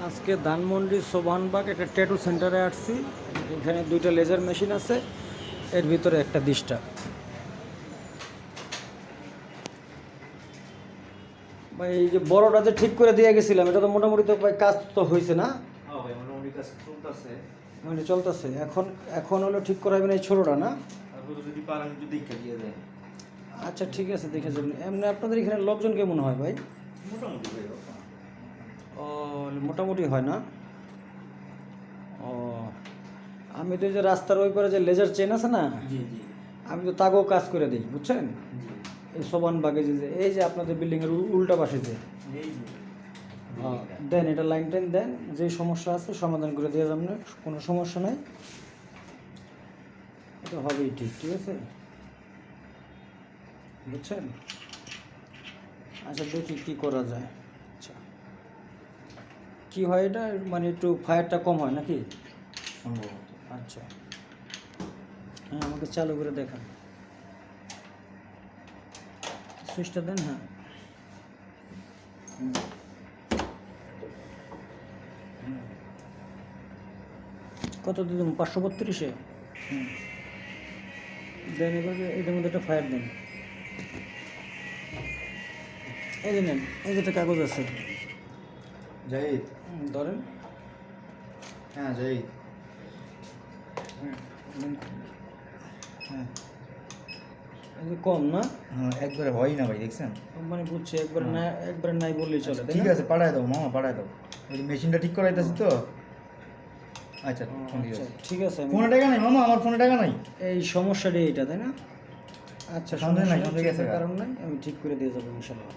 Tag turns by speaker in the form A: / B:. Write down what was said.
A: আজকে ধানমন্ডি সোবহানবাগ একটা ট্যাটু সেন্টারে আসছি। এখানে দুইটা লেজার মেশিন আছে, এর ভিতরে একটা ডিস্টার্ব। ভাই এই যে বড়টা যে ঠিক করে দিয়ে গেছিলাম, এটা তো মোটামুটি তো ভাই কাজ তো হয়েছে না?
B: হ্যাঁ ভাই, মোটামুটি কাজ চলতেছে।
A: মানে চলতেছে। এখন এখন হলো ঠিক করাবেন এই ছোটোটা না?
B: তারপরে যদি পারেন একটু দেখা দিয়ে দেয়।
A: আচ্ছা ঠিক আছে, দেখে যাবেন। এমনি আপনাদের এখানে লোকজন কেমন হয় ভাই?
B: মোটামুটি ভাই বাবা।
A: ও, মোটামুটি হয় না? ও, আমি তো এই যে রাস্তার ওই পারে যে লেজার চেন আছে না,
B: জি জি
A: আমি তো তাকেও কাজ করে দিই, বুঝছেন?
B: জি।
A: এই সোবহানবাগে যে এই যে আপনাদের বিল্ডিংয়ের উল্টা পাশে যে
B: এই যে
A: দেন, এটা লাইন টাইন দেন, যে সমস্যা আছে সমাধান করে দিয়ে যাবেন, কোনো সমস্যা নাই, এটা হবেই ঠিক। ঠিক আছে, বুঝছেন? আচ্ছা দেখি কি করা যায়। আচ্ছা, কি হয় এটা, মানে একটু ফায়ারটা কম হয় নাকি?
B: সম্ভবত।
A: আচ্ছা, হ্যাঁ আমাকে চালু করে দেখান, সুইচটা দেন। হ্যাঁ, হুম। কত দিন? 532-এ দেন। এবার এটার মধ্যে একটা ফায়ার দেন। এই যে নেন, এই যেটা কাগজ আছে,
B: জাহিদ।
A: ধরেন।
B: হ্যাঁ জাহিদ।
A: হ্যাঁ, এই যে কম না?
B: হ্যাঁ, একবারে হয় না ভাই, দেখছেন?
A: মানে বুঝছি, একবারে না, একবারে নাই বললেই চলে, তাই
B: ঠিক
A: না?
B: আছে, পাঠায় দাও মামা, পাঠায় দাও। ওই যে মেশিনটা ঠিক করাইতেছি তো। আচ্ছা
A: ও,
B: ঠিক
A: আচ্ছা,
B: আছে।
A: ঠিক আছে।
B: ফোনে টাকা নাই মামা, আমার ফোনে টাকা নাই।
A: এই সমস্যাটা এইটা, তাই না? আচ্ছা,
B: সন্দেহ নাই,
A: সমস্যা
B: সন্দেহ
A: নাই,
B: গেছে।
A: কারণ নাই, আমি ঠিক করে দিয়ে যাবো ইনশাল্লাহ।